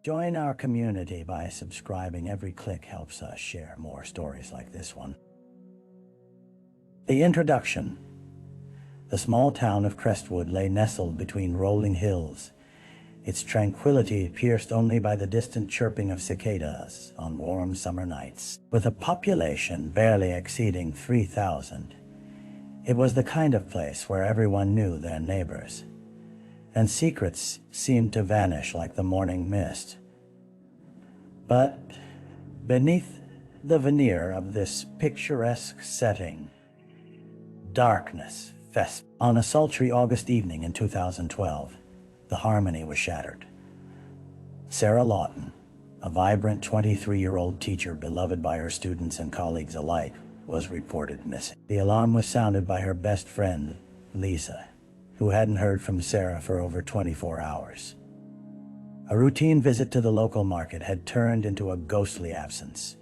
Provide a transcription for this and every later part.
Join our community by subscribing. Every click helps us share more stories like this one. The introduction. The small town of Crestwood lay nestled between rolling hills, its tranquility pierced only by the distant chirping of cicadas on warm summer nights. With a population barely exceeding 3,000, it was the kind of place where everyone knew their neighbors, and secrets seemed to vanish like the morning mist. But beneath the veneer of this picturesque setting, darkness festered. On a sultry August evening in 2012, the harmony was shattered. Sarah Lawton, a vibrant 23-year-old teacher beloved by her students and colleagues alike, was reported missing. The alarm was sounded by her best friend, Lisa, who hadn't heard from Sarah for over 24 hours. A routine visit to the local market had turned into a ghostly absence,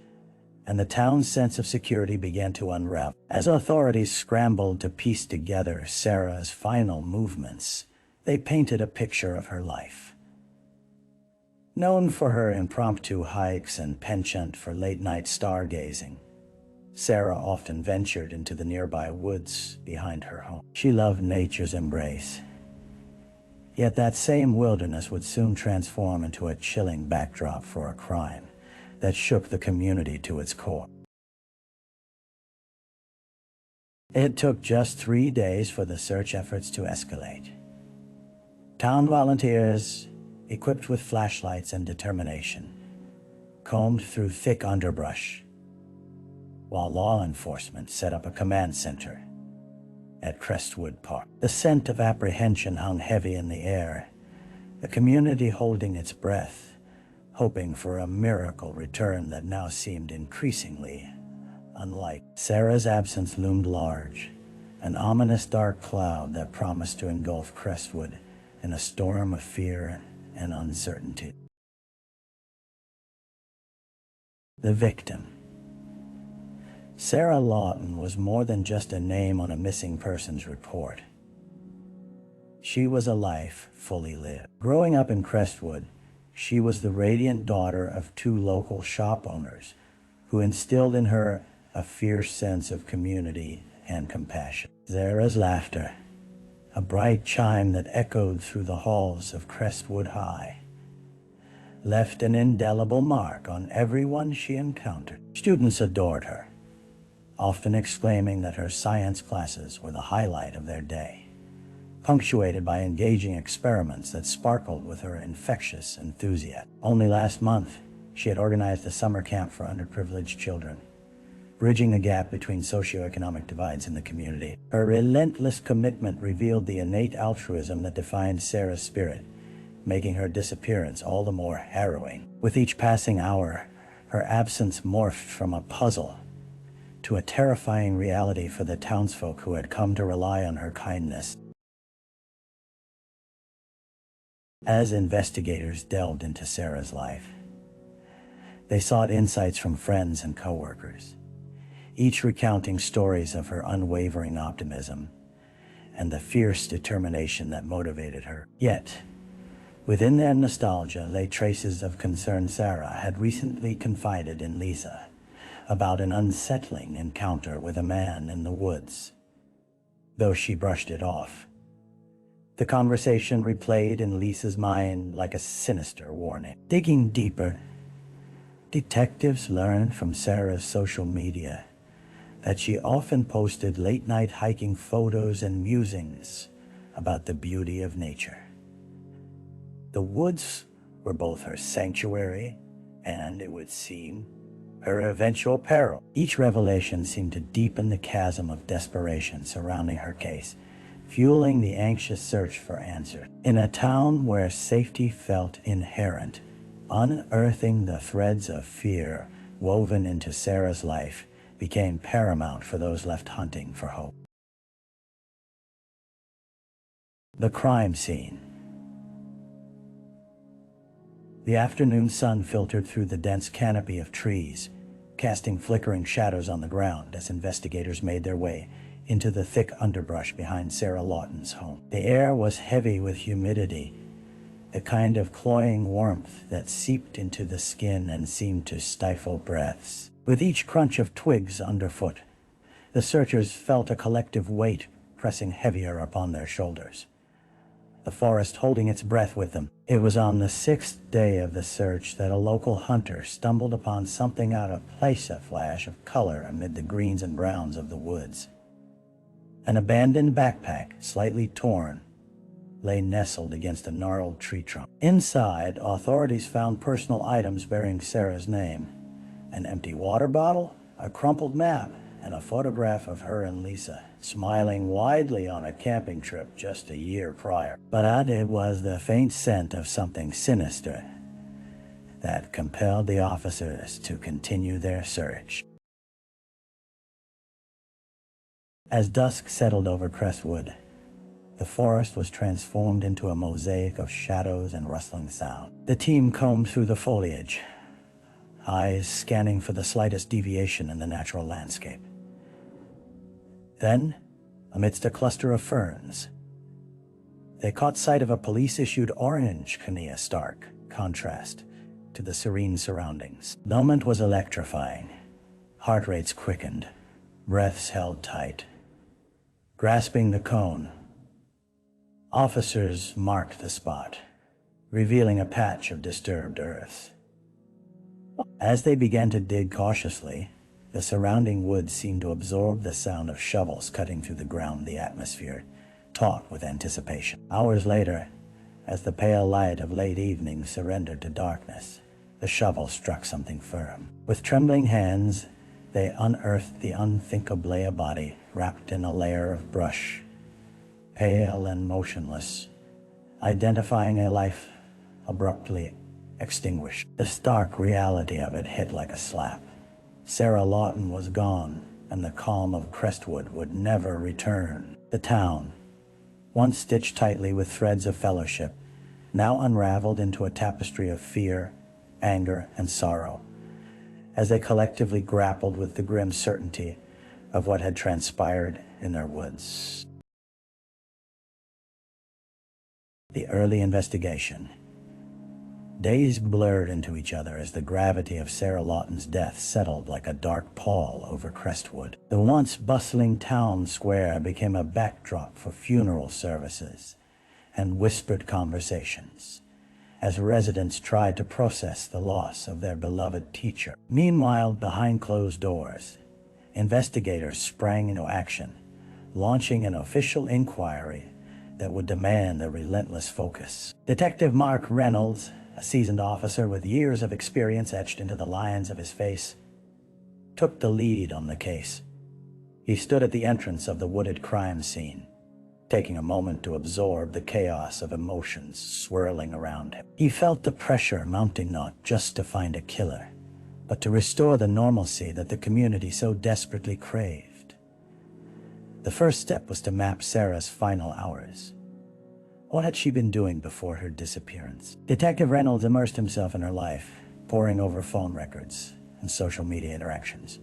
and the town's sense of security began to unravel. As authorities scrambled to piece together Sarah's final movements, they painted a picture of her life. Known for her impromptu hikes and penchant for late-night stargazing, Sarah often ventured into the nearby woods behind her home. She loved nature's embrace. Yet that same wilderness would soon transform into a chilling backdrop for a crime that shook the community to its core. It took just 3 days for the search efforts to escalate. Town volunteers, equipped with flashlights and determination, combed through thick underbrush, while law enforcement set up a command center at Crestwood Park. The scent of apprehension hung heavy in the air, the community holding its breath, hoping for a miracle return that now seemed increasingly unlikely. Sarah's absence loomed large, an ominous dark cloud that promised to engulf Crestwood in a storm of fear and uncertainty. The victim. Sarah Lawton was more than just a name on a missing persons report. She was a life fully lived. Growing up in Crestwood, she was the radiant daughter of 2 local shop owners who instilled in her a fierce sense of community and compassion. Sarah's laughter, a bright chime that echoed through the halls of Crestwood High, left an indelible mark on everyone she encountered. Students adored her, often exclaiming that her science classes were the highlight of their day, punctuated by engaging experiments that sparkled with her infectious enthusiasm. Only last month, she had organized a summer camp for underprivileged children, bridging the gap between socioeconomic divides in the community. Her relentless commitment revealed the innate altruism that defined Sarah's spirit, making her disappearance all the more harrowing. With each passing hour, her absence morphed from a puzzle to a terrifying reality for the townsfolk who had come to rely on her kindness. As investigators delved into Sarah's life, they sought insights from friends and coworkers, each recounting stories of her unwavering optimism and the fierce determination that motivated her. Yet, within their nostalgia lay traces of concern. Sarah had recently confided in Lisa about an unsettling encounter with a man in the woods. Though she brushed it off, the conversation replayed in Lisa's mind like a sinister warning. Digging deeper, detectives learned from Sarah's social media that she often posted late-night hiking photos and musings about the beauty of nature. The woods were both her sanctuary and, it would seem, her eventual peril. Each revelation seemed to deepen the chasm of desperation surrounding her case, fueling the anxious search for answers. In a town where safety felt inherent, unearthing the threads of fear woven into Sarah's life became paramount for those left hunting for hope. The crime scene. The afternoon sun filtered through the dense canopy of trees, casting flickering shadows on the ground as investigators made their way into the thick underbrush behind Sarah Lawton's home. The air was heavy with humidity, a kind of cloying warmth that seeped into the skin and seemed to stifle breaths. With each crunch of twigs underfoot, the searchers felt a collective weight pressing heavier upon their shoulders, the forest holding its breath with them. It was on the 6th day of the search that a local hunter stumbled upon something out of place, a flash of color amid the greens and browns of the woods. An abandoned backpack, slightly torn, lay nestled against a gnarled tree trunk. Inside, authorities found personal items bearing Sarah's name: an empty water bottle, a crumpled map, and a photograph of her and Lisa, smiling widely on a camping trip just a year prior. But it was the faint scent of something sinister that compelled the officers to continue their search. As dusk settled over Crestwood, the forest was transformed into a mosaic of shadows and rustling sound. The team combed through the foliage, eyes scanning for the slightest deviation in the natural landscape. Then, amidst a cluster of ferns, they caught sight of a police-issued orange Kania, stark contrast to the serene surroundings. The moment was electrifying. Heart rates quickened, breaths held tight. Grasping the cone, officers marked the spot, revealing a patch of disturbed earth. As they began to dig cautiously, the surrounding woods seemed to absorb the sound of shovels cutting through the ground, the atmosphere taut with anticipation. Hours later, as the pale light of late evening surrendered to darkness, the shovel struck something firm. With trembling hands, they unearthed the unthinkable body wrapped in a layer of brush, pale and motionless, identifying a life abruptly extinguished. The stark reality of it hit like a slap. Sarah Lawton was gone, and the calm of Crestwood would never return. The town, once stitched tightly with threads of fellowship, now unraveled into a tapestry of fear, anger, and sorrow, as they collectively grappled with the grim certainty of what had transpired in their woods. The early investigation. Days blurred into each other as the gravity of Sarah Lawton's death settled like a dark pall over Crestwood. The once bustling town square became a backdrop for funeral services and whispered conversations, as residents tried to process the loss of their beloved teacher. Meanwhile, behind closed doors, investigators sprang into action, launching an official inquiry that would demand a relentless focus. Detective Mark Reynolds, a seasoned officer with years of experience etched into the lines of his face, took the lead on the case. He stood at the entrance of the wooded crime scene, taking a moment to absorb the chaos of emotions swirling around him. He felt the pressure mounting, not just to find a killer, but to restore the normalcy that the community so desperately craved. The first step was to map Sarah's final hours. What had she been doing before her disappearance? Detective Reynolds immersed himself in her life, poring over phone records and social media interactions,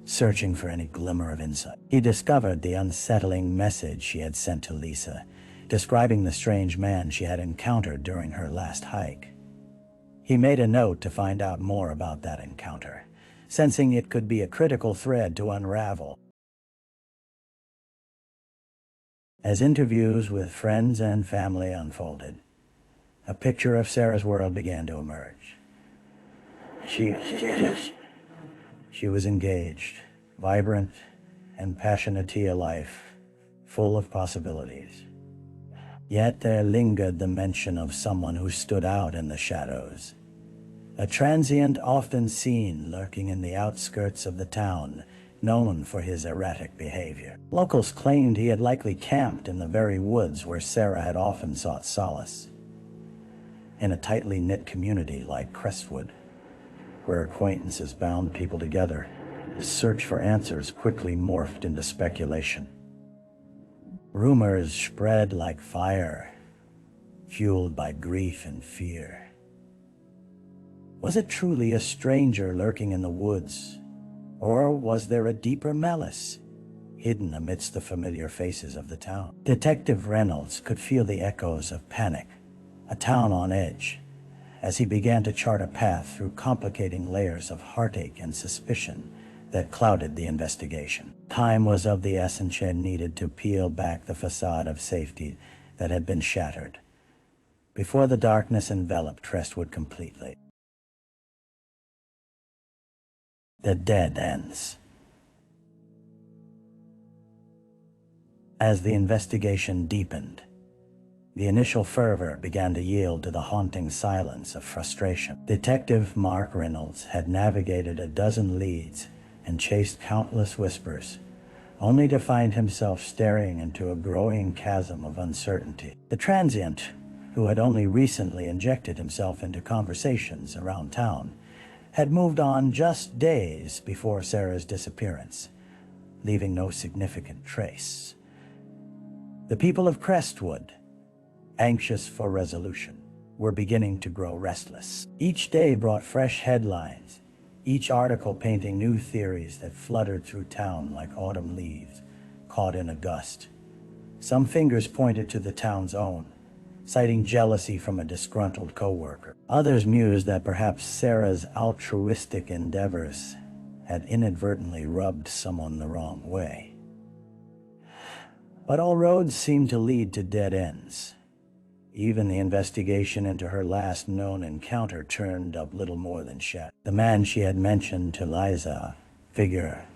searching for any glimmer of insight. He discovered the unsettling message she had sent to Lisa, describing the strange man she had encountered during her last hike. He made a note to find out more about that encounter, sensing it could be a critical thread to unravel. As interviews with friends and family unfolded, a picture of Sarah's world began to emerge. She was engaged, vibrant, and passionate to life, full of possibilities. Yet there lingered the mention of someone who stood out in the shadows. A transient often seen lurking in the outskirts of the town, known for his erratic behavior. Locals claimed he had likely camped in the very woods where Sarah had often sought solace. In a tightly knit community like Crestwood, where acquaintances bound people together, the search for answers quickly morphed into speculation. Rumors spread like fire, fueled by grief and fear. Was it truly a stranger lurking in the woods? Or was there a deeper malice, hidden amidst the familiar faces of the town? Detective Reynolds could feel the echoes of panic a town on edge, as he began to chart a path through complicating layers of heartache and suspicion that clouded the investigation. Time was of the essence and needed to peel back the facade of safety that had been shattered before the darkness enveloped Crestwood completely. The dead ends. As the investigation deepened, the initial fervor began to yield to the haunting silence of frustration. Detective Mark Reynolds had navigated a dozen leads and chased countless whispers, only to find himself staring into a growing chasm of uncertainty. The transient, who had only recently injected himself into conversations around town, had moved on just days before Sarah's disappearance, leaving no significant trace. The people of Crestwood, anxious for resolution, were beginning to grow restless. Each day brought fresh headlines, each article painting new theories that fluttered through town like autumn leaves caught in a gust. Some fingers pointed to the town's own, citing jealousy from a disgruntled coworker. Others mused that perhaps Sarah's altruistic endeavors had inadvertently rubbed someone the wrong way. But all roads seemed to lead to dead ends. Even the investigation into her last known encounter turned up little more than shadow. The man she had mentioned to Liza, figure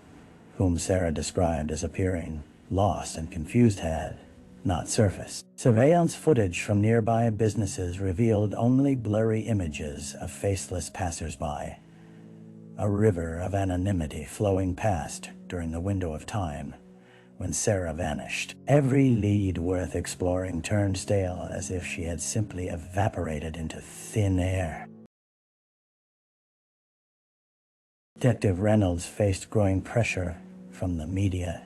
whom Sarah described as appearing lost and confused, had not surfaced. Surveillance footage from nearby businesses revealed only blurry images of faceless passersby, a river of anonymity flowing past during the window of time when Sarah vanished. Every lead worth exploring turned stale, as if she had simply evaporated into thin air. Detective Reynolds faced growing pressure from the media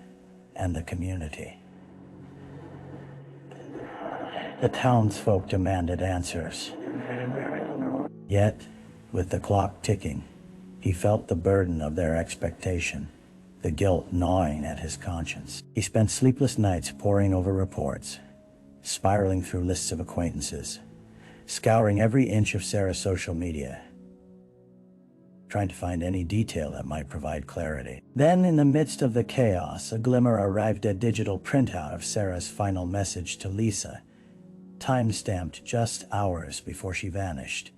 and the community. The townsfolk demanded answers. Yet, with the clock ticking, he felt the burden of their expectation, the guilt gnawing at his conscience. He spent sleepless nights poring over reports, spiraling through lists of acquaintances, scouring every inch of Sarah's social media, trying to find any detail that might provide clarity. Then, in the midst of the chaos, a glimmer arrived, a digital printout of Sarah's final message to Lisa, time-stamped just hours before she vanished.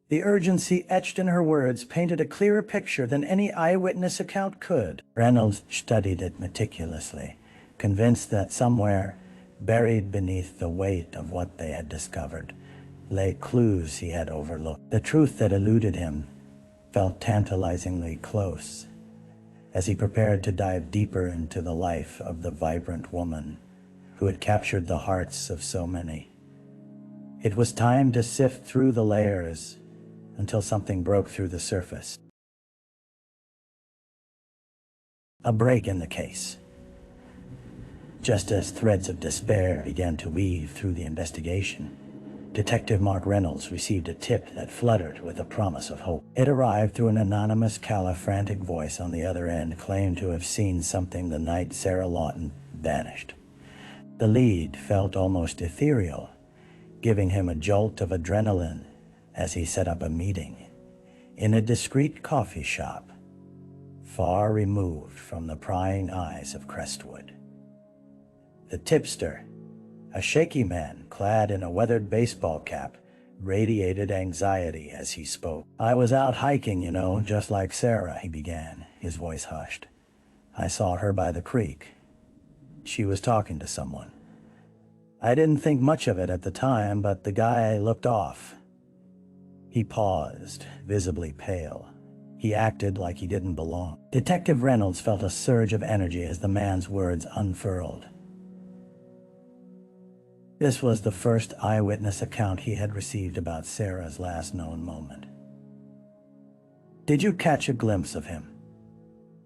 The urgency etched in her words painted a clearer picture than any eyewitness account could. Reynolds studied it meticulously, convinced that somewhere, buried beneath the weight of what they had discovered, lay clues he had overlooked. The truth that eluded him felt tantalizingly close as he prepared to dive deeper into the life of the vibrant woman who had captured the hearts of so many. It was time to sift through the layers until something broke through the surface. A break in the case. Just as threads of despair began to weave through the investigation, Detective Mark Reynolds received a tip that fluttered with a promise of hope. It arrived through an anonymous frantic voice on the other end, claimed to have seen something the night Sarah Lawton vanished. The lead felt almost ethereal, giving him a jolt of adrenaline as he set up a meeting in a discreet coffee shop, far removed from the prying eyes of Crestwood. The tipster, a shaky man clad in a weathered baseball cap, radiated anxiety as he spoke. "I was out hiking, just like Sarah," he began, his voice hushed. "I saw her by the creek. She was talking to someone. I didn't think much of it at the time, but the guy looked off." He paused, visibly pale. He acted like he didn't belong. Detective Reynolds felt a surge of energy as the man's words unfurled. This was the first eyewitness account he had received about Sarah's last known moment. "Did you catch a glimpse of him?"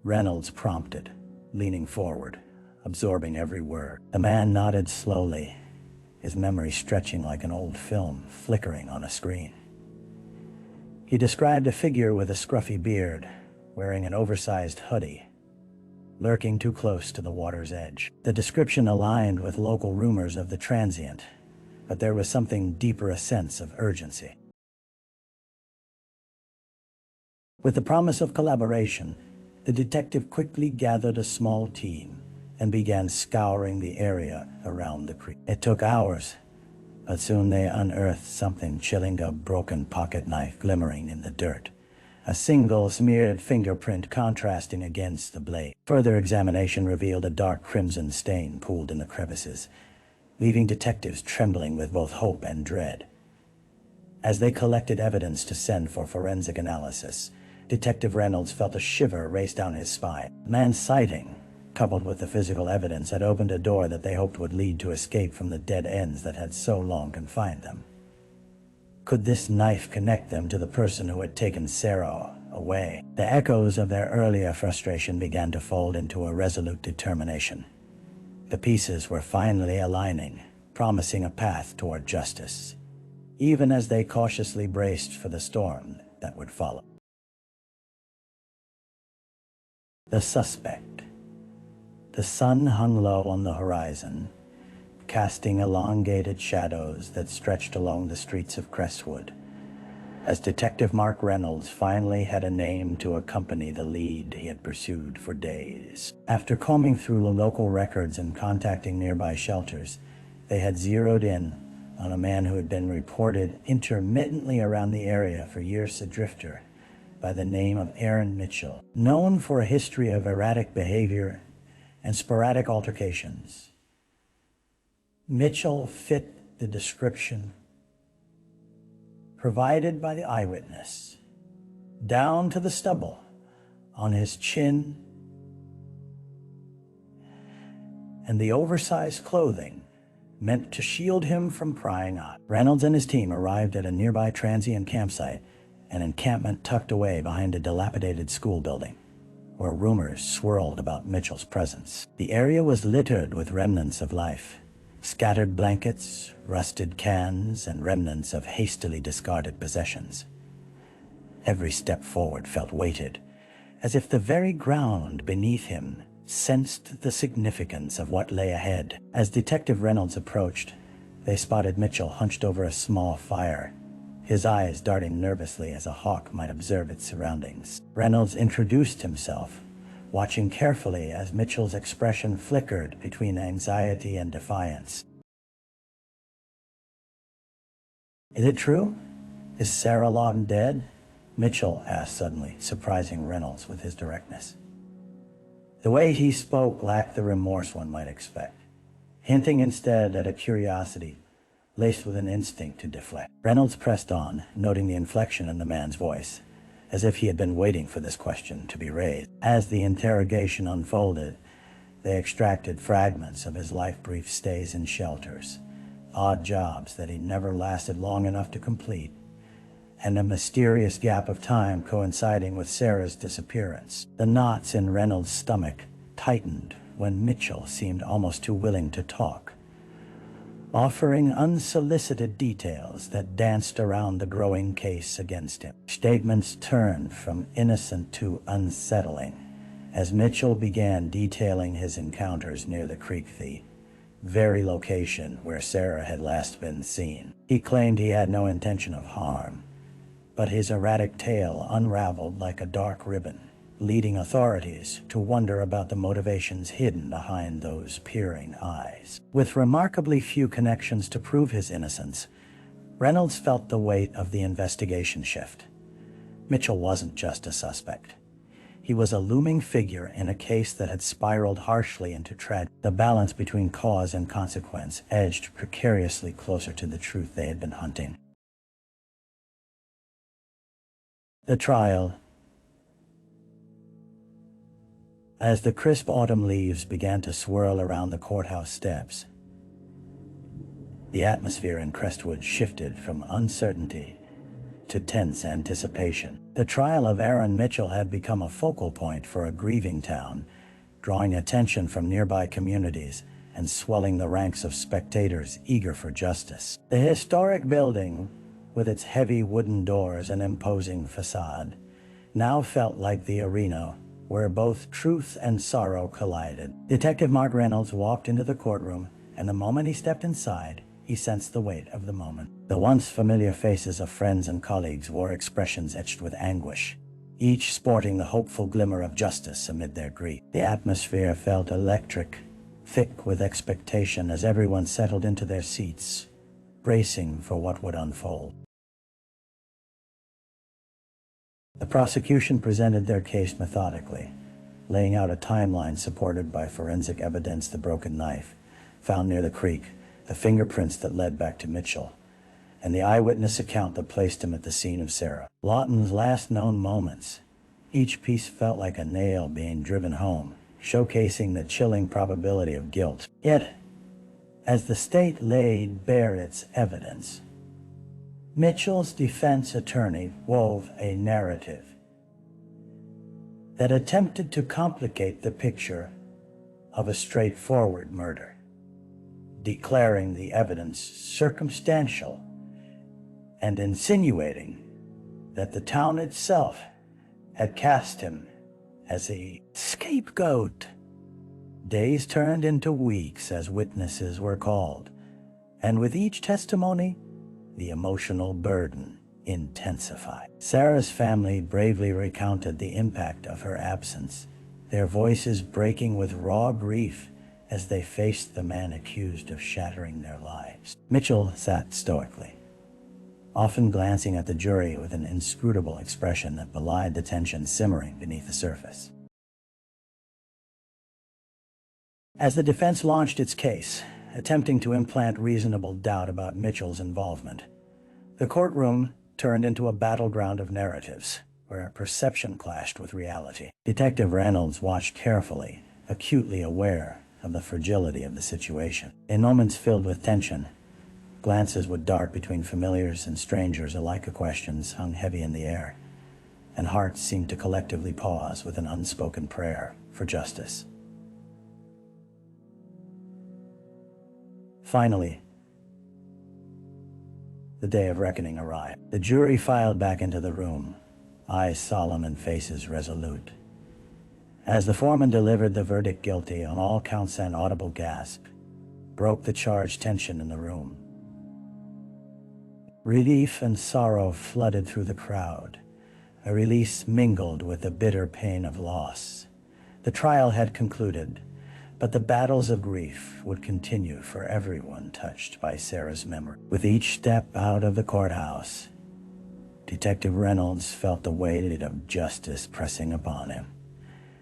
Reynolds prompted, leaning forward, absorbing every word. The man nodded slowly, his memory stretching like an old film flickering on a screen. He described a figure with a scruffy beard, wearing an oversized hoodie, lurking too close to the water's edge. The description aligned with local rumors of the transient, but there was something deeper, a sense of urgency. With the promise of collaboration, the detective quickly gathered a small team and began scouring the area around the creek. It took hours, but soon they unearthed something chilling, a broken pocket knife glimmering in the dirt, a single smeared fingerprint contrasting against the blade. Further examination revealed a dark crimson stain pooled in the crevices, leaving detectives trembling with both hope and dread. As they collected evidence to send for forensic analysis, Detective Reynolds felt a shiver race down his spine. The man's sighting, coupled with the physical evidence, had opened a door that they hoped would lead to escape from the dead ends that had so long confined them. Could this knife connect them to the person who had taken Sarah away? The echoes of their earlier frustration began to fold into a resolute determination. The pieces were finally aligning, promising a path toward justice, even as they cautiously braced for the storm that would follow. The suspect. The sun hung low on the horizon, casting elongated shadows that stretched along the streets of Crestwood, as Detective Mark Reynolds finally had a name to accompany the lead he had pursued for days. After combing through the local records and contacting nearby shelters, they had zeroed in on a man who had been reported intermittently around the area for years, a drifter by the name of Aaron Mitchell, known for a history of erratic behavior and sporadic altercations. Mitchell fit the description provided by the eyewitness, down to the stubble on his chin and the oversized clothing meant to shield him from prying eyes. Reynolds and his team arrived at a nearby transient campsite, an encampment tucked away behind a dilapidated school building, where rumors swirled about Mitchell's presence. The area was littered with remnants of life, scattered blankets, rusted cans, and remnants of hastily discarded possessions. Every step forward felt weighted, as if the very ground beneath him sensed the significance of what lay ahead. As Detective Reynolds approached, they spotted Mitchell hunched over a small fire, his eyes darting nervously as a hawk might observe its surroundings. Reynolds introduced himself, watching carefully as Mitchell's expression flickered between anxiety and defiance. "Is it true? Is Sarah Lawton dead?" Mitchell asked suddenly, surprising Reynolds with his directness. The way he spoke lacked the remorse one might expect, hinting instead at a curiosity laced with an instinct to deflect. Reynolds pressed on, noting the inflection in the man's voice, as if he had been waiting for this question to be raised. As the interrogation unfolded, they extracted fragments of his life-brief stays in shelters, odd jobs that he never lasted long enough to complete, and a mysterious gap of time coinciding with Sarah's disappearance. The knots in Reynolds' stomach tightened when Mitchell seemed almost too willing to talk, offering unsolicited details that danced around the growing case against him. Statements turned from innocent to unsettling as Mitchell began detailing his encounters near the creek, the very location where Sarah had last been seen. He claimed he had no intention of harm, but his erratic tale unraveled like a dark ribbon, leading authorities to wonder about the motivations hidden behind those peering eyes. With remarkably few connections to prove his innocence, Reynolds felt the weight of the investigation shift. Mitchell wasn't just a suspect. He was a looming figure in a case that had spiraled harshly into tragedy. The balance between cause and consequence edged precariously closer to the truth they had been hunting. The trial. As the crisp autumn leaves began to swirl around the courthouse steps, the atmosphere in Crestwood shifted from uncertainty to tense anticipation. The trial of Aaron Mitchell had become a focal point for a grieving town, drawing attention from nearby communities and swelling the ranks of spectators eager for justice. The historic building, with its heavy wooden doors and imposing facade, now felt like the arena where both truth and sorrow collided. Detective Mark Reynolds walked into the courtroom, and the moment he stepped inside, he sensed the weight of the moment. The once familiar faces of friends and colleagues wore expressions etched with anguish, each sporting the hopeful glimmer of justice amid their grief. The atmosphere felt electric, thick with expectation as everyone settled into their seats, bracing for what would unfold. The prosecution presented their case methodically, laying out a timeline supported by forensic evidence: the broken knife found near the creek, the fingerprints that led back to Mitchell, and the eyewitness account that placed him at the scene of Sarah Lawton's last known moments. Each piece felt like a nail being driven home, showcasing the chilling probability of guilt. Yet, as the state laid bare its evidence, Mitchell's defense attorney wove a narrative that attempted to complicate the picture of a straightforward murder, declaring the evidence circumstantial and insinuating that the town itself had cast him as a scapegoat. Days turned into weeks as witnesses were called, and with each testimony, the emotional burden intensified. Sarah's family bravely recounted the impact of her absence, their voices breaking with raw grief as they faced the man accused of shattering their lives. Mitchell sat stoically, often glancing at the jury with an inscrutable expression that belied the tension simmering beneath the surface. As the defense launched its case, attempting to implant reasonable doubt about Mitchell's involvement, the courtroom turned into a battleground of narratives, where perception clashed with reality. Detective Reynolds watched carefully, acutely aware of the fragility of the situation. In moments filled with tension, glances would dart between familiars and strangers alike. Questions hung heavy in the air, and hearts seemed to collectively pause with an unspoken prayer for justice. Finally, the day of reckoning arrived. The jury filed back into the room, eyes solemn and faces resolute. As the foreman delivered the verdict guilty on all counts, an audible gasp broke the charged tension in the room. Relief and sorrow flooded through the crowd, a release mingled with the bitter pain of loss. The trial had concluded, but the battles of grief would continue for everyone touched by Sarah's memory. With each step out of the courthouse, Detective Reynolds felt the weight of justice pressing upon him,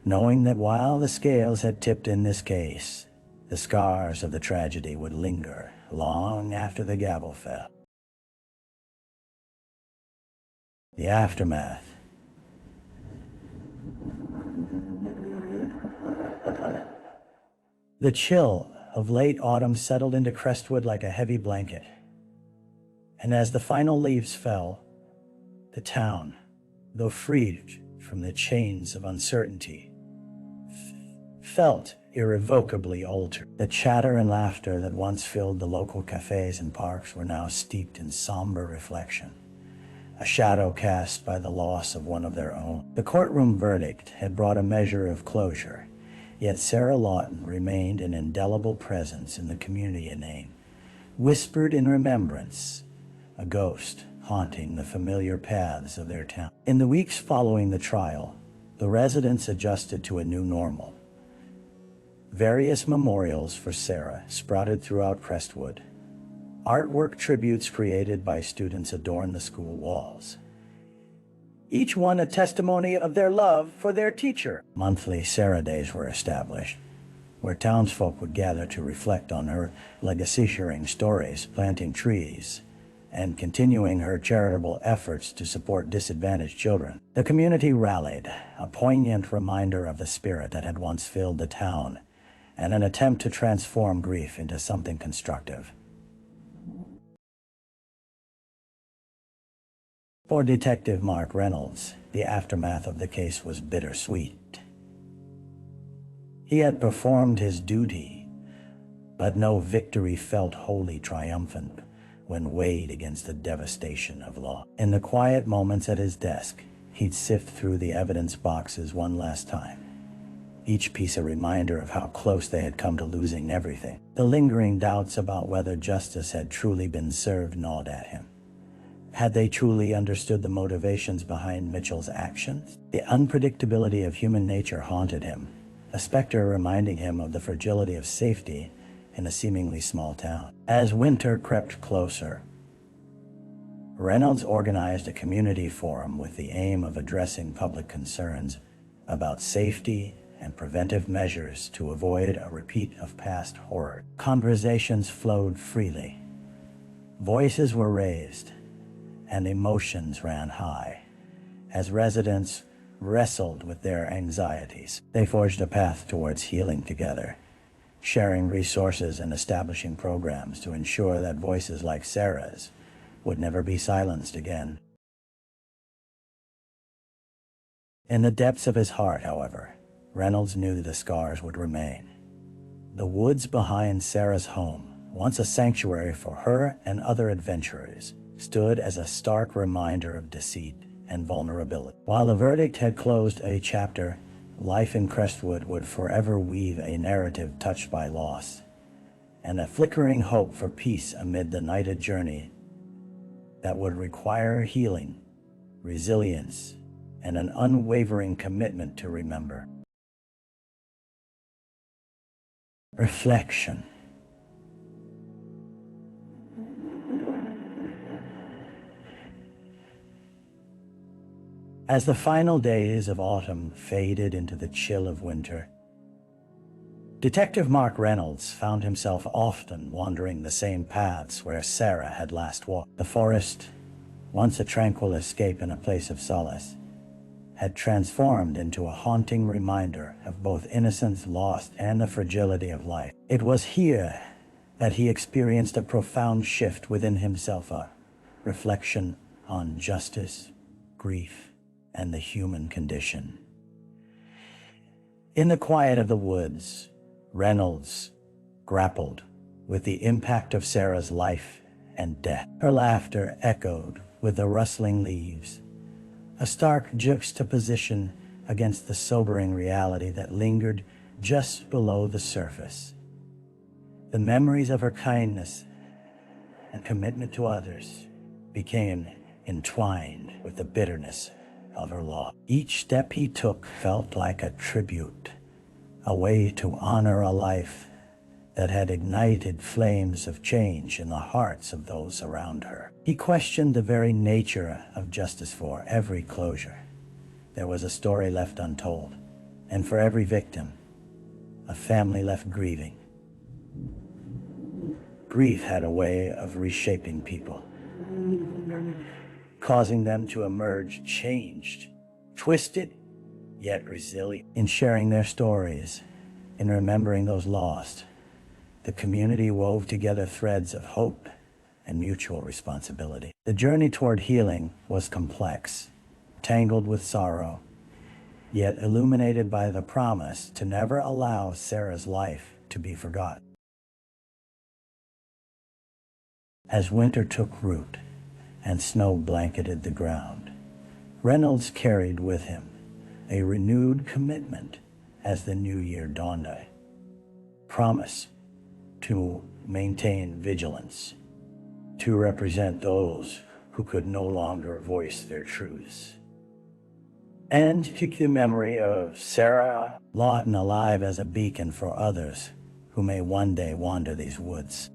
knowing that while the scales had tipped in this case, the scars of the tragedy would linger long after the gavel fell. The aftermath. The chill of late autumn settled into Crestwood like a heavy blanket, and as the final leaves fell, the town, though freed from the chains of uncertainty, felt irrevocably altered. The chatter and laughter that once filled the local cafes and parks were now steeped in somber reflection, a shadow cast by the loss of one of their own. The courtroom verdict had brought a measure of closure, yet Sarah Lawton remained an indelible presence in the community name, whispered in remembrance, a ghost haunting the familiar paths of their town. In the weeks following the trial, the residents adjusted to a new normal. Various memorials for Sarah sprouted throughout Crestwood. Artwork tributes created by students adorned the school walls, each one a testimony of their love for their teacher. Monthly Sarah Days were established, where townsfolk would gather to reflect on her legacy, sharing stories, planting trees, and continuing her charitable efforts to support disadvantaged children. The community rallied, a poignant reminder of the spirit that had once filled the town, and an attempt to transform grief into something constructive. For Detective Mark Reynolds, the aftermath of the case was bittersweet. He had performed his duty, but no victory felt wholly triumphant when weighed against the devastation of law. In the quiet moments at his desk, he'd sift through the evidence boxes one last time, each piece a reminder of how close they had come to losing everything. The lingering doubts about whether justice had truly been served gnawed at him. Had they truly understood the motivations behind Mitchell's actions? The unpredictability of human nature haunted him, a specter reminding him of the fragility of safety in a seemingly small town. As winter crept closer, Reynolds organized a community forum with the aim of addressing public concerns about safety and preventive measures to avoid a repeat of past horror. Conversations flowed freely. Voices were raised, and emotions ran high. As residents wrestled with their anxieties, they forged a path towards healing together, sharing resources and establishing programs to ensure that voices like Sarah's would never be silenced again. In the depths of his heart, however, Reynolds knew the scars would remain. The woods behind Sarah's home, once a sanctuary for her and other adventurers, stood as a stark reminder of deceit and vulnerability. While the verdict had closed a chapter, life in Crestwood would forever weave a narrative touched by loss and a flickering hope for peace amid the nighted journey that would require healing, resilience, and an unwavering commitment to remember. Reflection. As the final days of autumn faded into the chill of winter, Detective Mark Reynolds found himself often wandering the same paths where Sarah had last walked. The forest, once a tranquil escape and a place of solace, had transformed into a haunting reminder of both innocence lost and the fragility of life. It was here that he experienced a profound shift within himself, a reflection on justice, grief, and the human condition. In the quiet of the woods, Reynolds grappled with the impact of Sarah's life and death. Her laughter echoed with the rustling leaves, a stark juxtaposition against the sobering reality that lingered just below the surface. The memories of her kindness and commitment to others became entwined with the bitterness of her loss. Each step he took felt like a tribute, a way to honor a life that had ignited flames of change in the hearts of those around her. He questioned the very nature of justice. For every closure, there was a story left untold, and for every victim, a family left grieving. Grief had a way of reshaping people, causing them to emerge changed, twisted, yet resilient. In sharing their stories, in remembering those lost, the community wove together threads of hope and mutual responsibility. The journey toward healing was complex, tangled with sorrow, yet illuminated by the promise to never allow Sarah's life to be forgotten. As winter took root and snow blanketed the ground, Reynolds carried with him a renewed commitment as the new year dawned, a promise to maintain vigilance, to represent those who could no longer voice their truths, and to keep the memory of Sarah Lawton alive as a beacon for others who may one day wander these woods.